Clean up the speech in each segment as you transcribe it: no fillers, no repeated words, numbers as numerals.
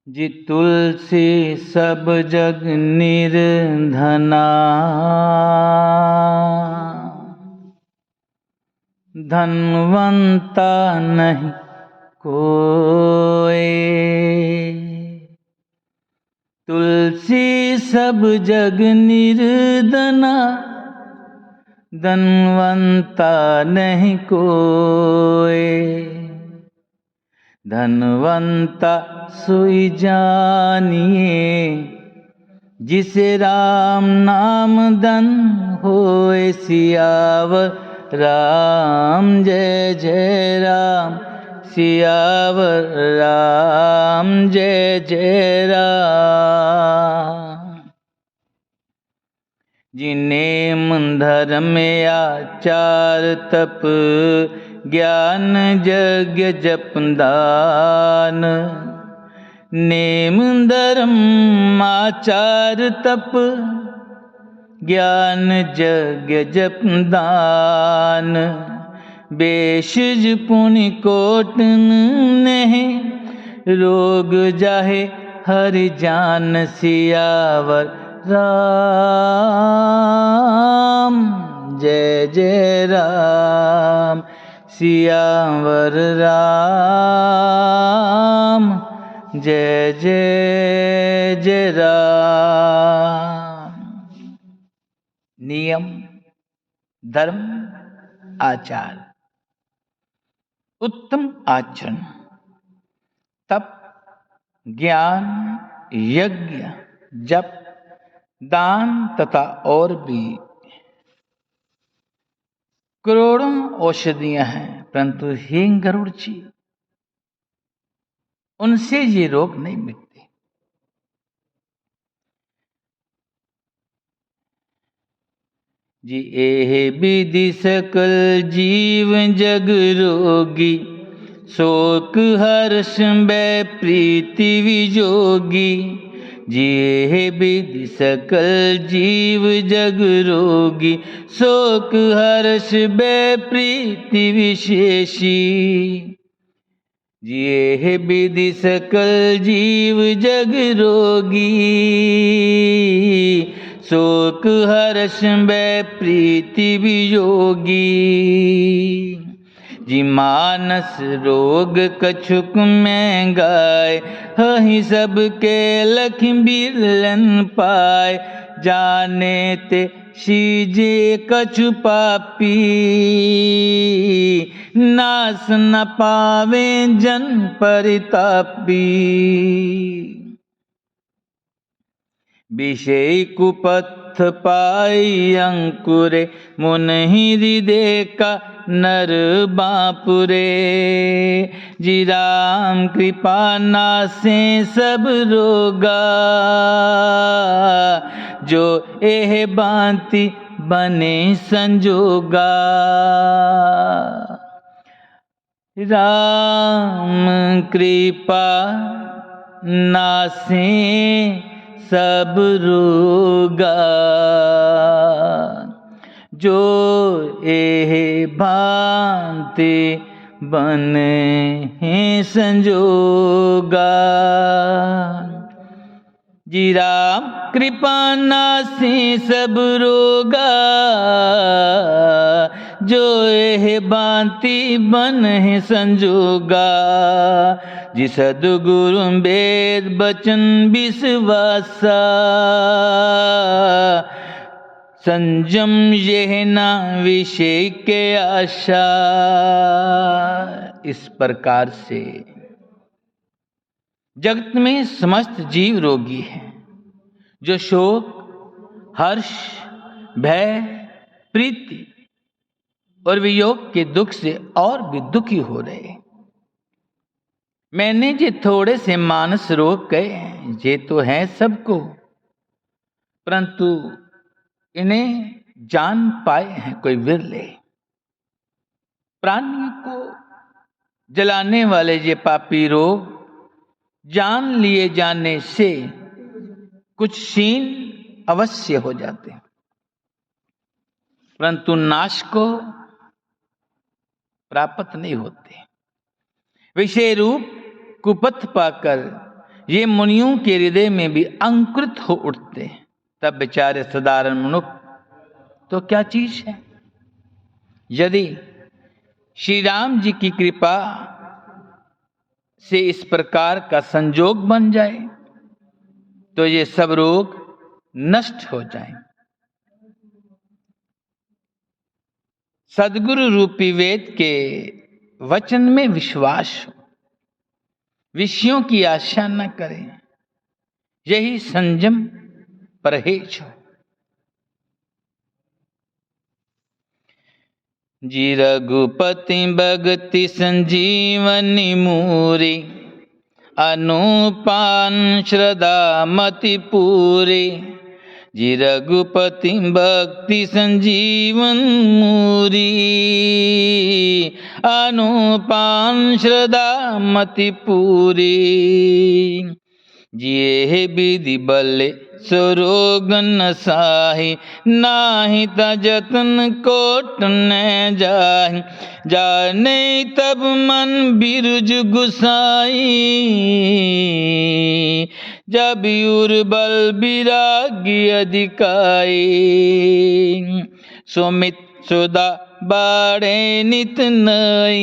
जी तुलसी सब जग निर्धना, धनवंता नहीं कोई। तुलसी सब जग निर्धना, धनवंता नहीं कोई। धनवंता सोई जानिए, जिसे राम नाम धन होए। सियावर राम जय जय राम, सियावर राम जय जय राम। जिनेम धर्म आचार तप, ज्ञान यज्ञ जप दान। नेम धर्म आचार तप, ज्ञान यज्ञ जप दान। बेशज पुण्य कोटन नहीं, रोग जाहे हरि जान। सियावर राम जय जय राम, सियावर राम जय जय जय राम। नियम धर्म आचार, उत्तम आचरण, तप ज्ञान यज्ञ जप दान तथा और भी करोड़ों औषधियां हैं, परंतु हींग गरुड़ जी उनसे ये रोग नहीं मिटते। जी एह विधि सकल जीव जग रोगी, शोक हर्ष भय प्रीति विजोगी। जी एह विधि सकल जीव जग रोगी, शोक हर्ष भय प्रीति विशेषी। जी एह विधि सकल जीव जग रोगी, शोक हर्ष भय प्रीति वियोगी। जी मानस रोग कछुक में गाय, हहि सबके लखि बिरलन पाए। जाने ते सीजे कछु पापी, नास न पावे जन परितापी। विषय कुपथ पाई अंकुरे, मुनहि हृदय का नर बापुरे। जी राम कृपा नासे सब रोगा, जो एह बांति बने संजोगा। राम कृपा नासे सब रोगा, जो एह भांति बने संजोगा। जी राम कृपा नासे सब रोगा, जो एह भांति बने संजोगा। जी सद्गुरु वेद बचन विश्वासा, संयम यह ना विषय के आशा। इस प्रकार से जगत में समस्त जीव रोगी हैं, जो शोक हर्ष भय प्रीति और वियोग के दुख से और भी दुखी हो रहे हैं। मैंने जे थोड़े से मानस रोग कहे, ये तो है सबको, परंतु इन्हें जान पाए हैं कोई विरले। प्राणियों को जलाने वाले ये पापी रोग जान लिए जाने से कुछ क्षीण अवश्य हो जाते हैं, परंतु नाश को प्राप्त नहीं होते। विषय रूप कुपथ पाकर ये मुनियों के हृदय में भी अंकुरित हो उठते हैं, तब बेचारे साधारण मनुष्य तो क्या चीज है। यदि श्री राम जी की कृपा से इस प्रकार का संजोग बन जाए तो ये सब रोग नष्ट हो जाएं। सद्गुरु रूपी वेद के वचन में विश्वास हो, विषयों की आशा न करें, यही संयम परहेज हो। जी रघुपति भगति संजीवनी मूरी, अनुपान श्रद्धा मति पूरी। जी रघुपति भक्ति संजीवन मूरी, अनुपान श्रद्धा मति पूरी। जिये विधि बल सरोग न साही, नाही ता जतन कोट न जाहि। जाने तब मन बिरुज गुसाई, जब उर्बल विरागी अधिकाई। सुमित सुदा बाड़े नित नई,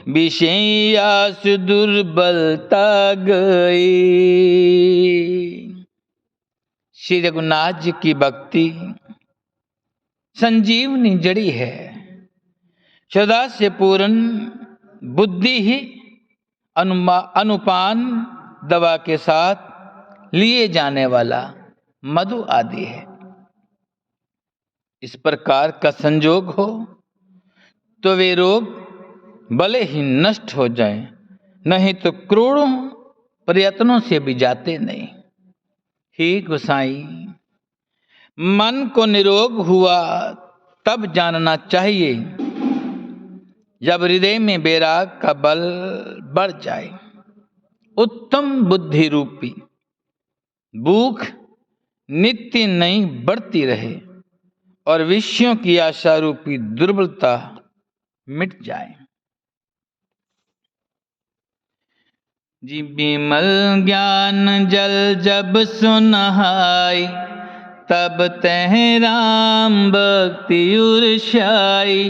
विषयास दुर्बलता गई। श्री रघुनाथ जी की भक्ति संजीवनी जड़ी है। श्रद्धा से पूर्ण बुद्धि ही अनुपान दवा के साथ लिए जाने वाला मधु आदि है। इस प्रकार का संजोग हो तो वे रोग भले ही नष्ट हो जाएं, नहीं तो करोड़ों प्रयत्नों से भी जाते नहीं। हे गोसाई, मन को निरोग हुआ तब जानना चाहिए जब हृदय में वैराग का बल बढ़ जाए। उत्तम बुद्धि रूपी भूख नित्य नई बढ़ती रहे और विषयों की आशा रूपी दुर्बलता मिट जाए। जी विमल ज्ञान जल जब सुनहाई, तब तह राम भक्ति उर्षाई।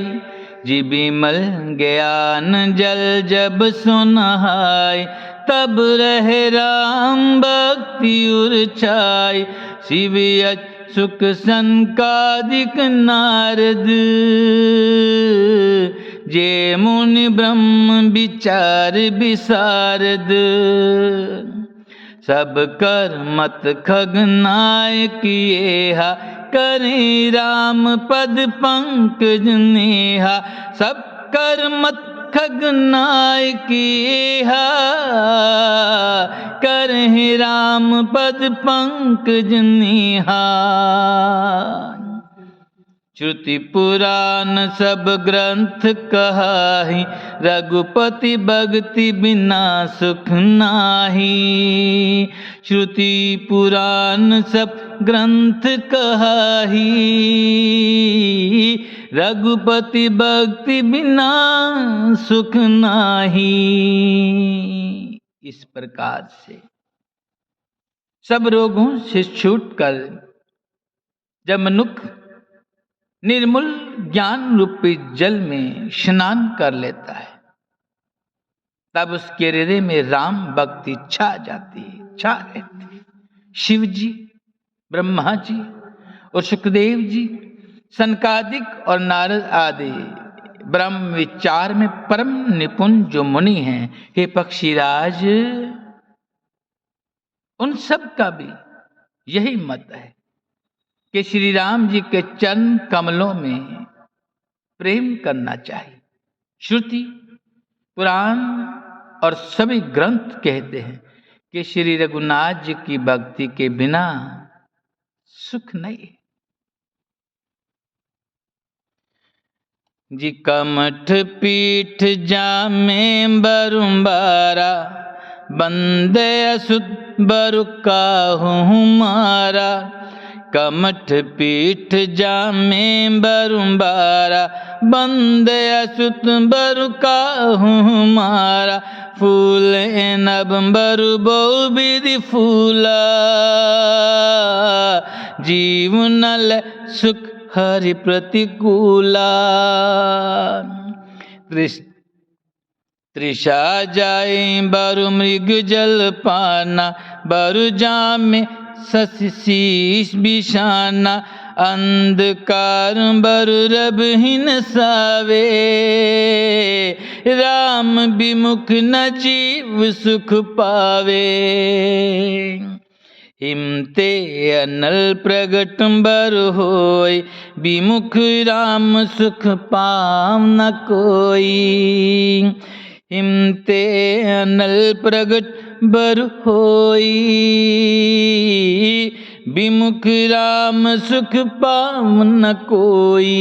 जी विमल ज्ञान जल जब सुनहाई, तब रह राम भक्ति उर्छाई। शिव सुख संकादिक नारद, जे मुनि ब्रह्म विचार विशारद। सब कर मत खगनाय किएहा, करें राम पद पंकज नेहा। सब कर मत खगनाय किएहा, करें राम पद पंकज नेहा। श्रुति पुराण सब ग्रंथ कहाहि, रघुपति भक्ति बिना सुख नाही। श्रुति पुराण सब ग्रंथ कहाहि, रघुपति भक्ति बिना सुख नाही। इस प्रकार से सब रोगों से छूटकर जब मनुष्य निर्मल ज्ञान रूपी जल में स्नान कर लेता है, तब उसके हृदय में राम भक्ति छा जाती है, छा रहती है। शिव जी, ब्रह्मा जी और सुखदेव जी, सनकादिक और नारद आदि ब्रह्म विचार में परम निपुण जो मुनि हैं, हे पक्षीराज, उन सब का भी यही मत है कि श्री राम जी के चरण कमलों में प्रेम करना चाहिए। श्रुति पुराण और सभी ग्रंथ कहते हैं कि श्री रघुनाथ जी की भक्ति के बिना सुख नहीं। जी कमठ पीठ जामे बरुम्बारा, बंदे असुत बरु काहू मारा। कमठ पीठ जामे बरुबारा, बंद असुत बरु काहू मारा, फूल नभ बरु बहु विधि फूला, जीव नल सुख हरि प्रतिकूला। तृषा जाए बरु मृग जल पाना, बरु जामे शशि शीश बिछाना, अंधकार बरु रबहिन सावे, राम विमुख न जीव सुख पावे। हिमते अनल प्रगट बरु होय, विमुख राम सुख पाव न कोई। हिमते अनल प्रगट बरु होई, विमुख राम सुख पाव न कोई।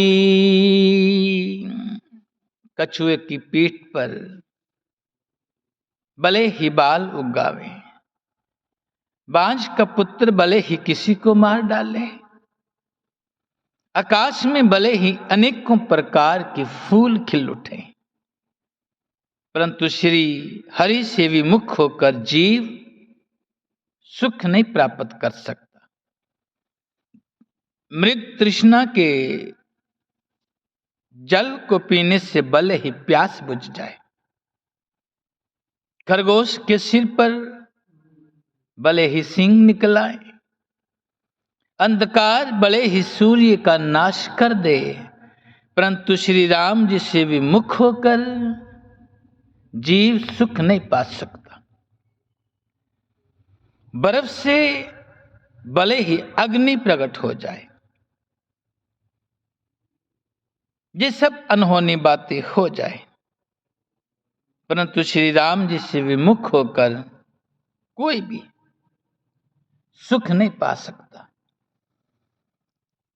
कछुए की पीठ पर भले ही बाल उगावे, बांझ का पुत्र भले ही किसी को मार डाले, आकाश में भले ही अनेकों प्रकार के फूल खिल उठे, परंतु श्री हरि से विमुख होकर जीव सुख नहीं प्राप्त कर सकता। मृग तृष्णा के जल को पीने से भले ही प्यास बुझ जाए, खरगोश के सिर पर भले ही सिंह निकल आए, अंधकार भले ही सूर्य का नाश कर दे, परंतु श्री राम जी से विमुख होकर जीव सुख नहीं पा सकता। बर्फ से भले ही अग्नि प्रकट हो जाए, ये सब अनहोनी बातें हो जाए, परंतु श्री राम जी से विमुख होकर कोई भी सुख नहीं पा सकता।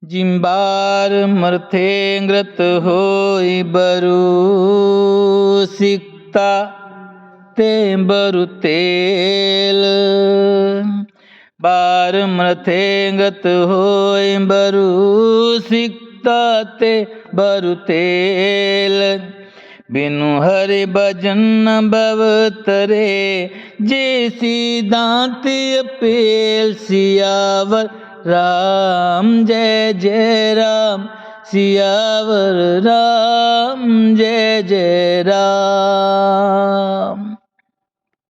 जिम्बार मरथे ग्रत होई बरु सिकता ते बरु तेल, बार मरथे ग्रत होई बरु सिकता ते बरु तेल, बिनु हरि भजन भव तरे, जैसी दांत अपेल। सियावर राम जय जय राम, सियावर राम जय जय राम।